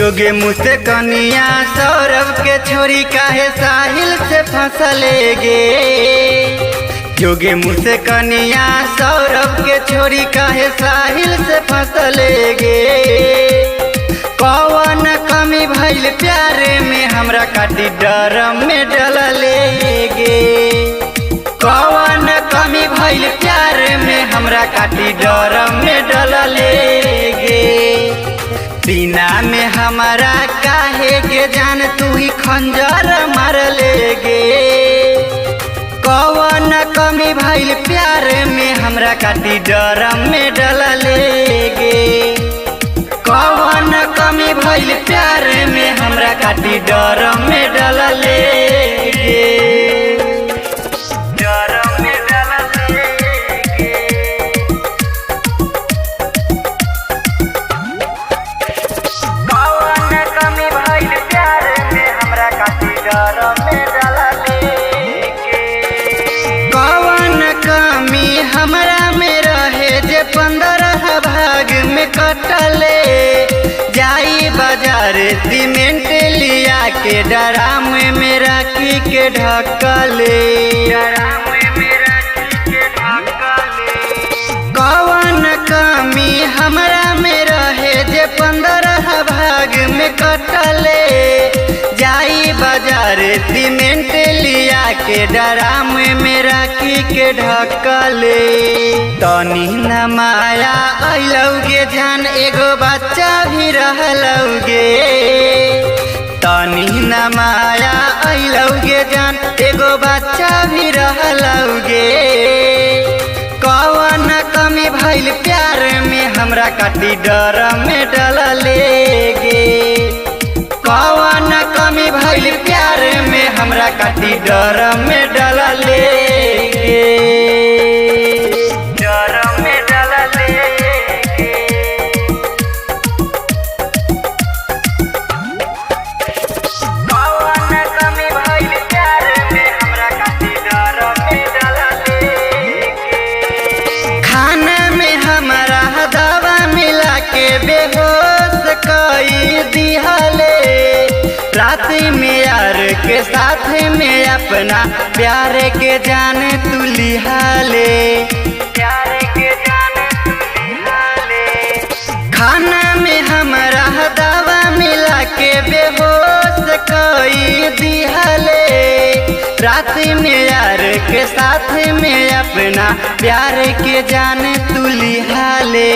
जोगे मुझसे कनिया सौरभ के छोरी काहे साहिल से फंसले गे। जोगे मुझसे कनिया सौरभ के छोरी काहे साहिल से फंसले गे। कौन कमी भइल प्यारे में हमरा काटी डरम में डलले गे। कौन कमी भइल प्यारे में हमरा काटी डरम में डलले गे। सीना में हमारा काहे के जान तू ही खंजर मारले गे। कौन कमी भइल प्यार में हमरा काटी डरम में डलले गे। कौन कमी भइल प्यार में हमरा काटी डरम में डलले गे। कौन कमी हमरा में रहे जे 15 भाग में कटले। जाई बाजार सीमेंट लिया के ड्राम में राखी के ढकले। कौन कमी हमरा में रहे जे 15 भाग में कटले। जाई बाजार सीमेंट लिया के ड्राम में राखी के ढकले। तनी न माया अइलौगे जान एगो बच्चा भी रहलौगे। तनी न माया अइलौगे जान एगो बच्चा भी रहलौगे। कौन कमी भइल प्यार में हमरा काटी डरम में डलले गे। कौन कमी भइल प्यार में हमरा काटी डरम में डलले गे। डरम में डलले गे। कौन कमी भइल प्यार में हमरा काटी डरम में डलले गे। खाना में हमारा दवा मिला के बेहोश कई दिहले। रात में यार के साथ में अपना प्यार के जान तू लिहाले। प्यार के जान तू लिहाले। खाना में हमारा दवा मिला के बेहोश कई दिहले। रात में यार के साथ में अपना प्यार के जान तू लिहाले।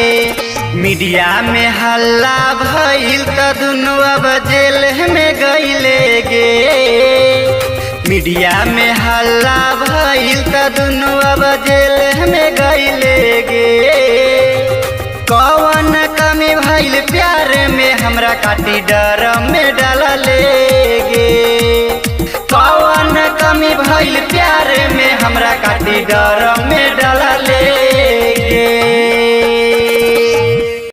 मीडिया में हल्ला भइल त दुनु अब जेल में गइले गे। मीडिया में हल्ला भइल त दुनु अब जेल में गइले गे। कौन कमी भइल प्यार में हमरा काटी डरम में डलले गे। कौन कमी भइल प्यार में हमरा काटी डरम में डलले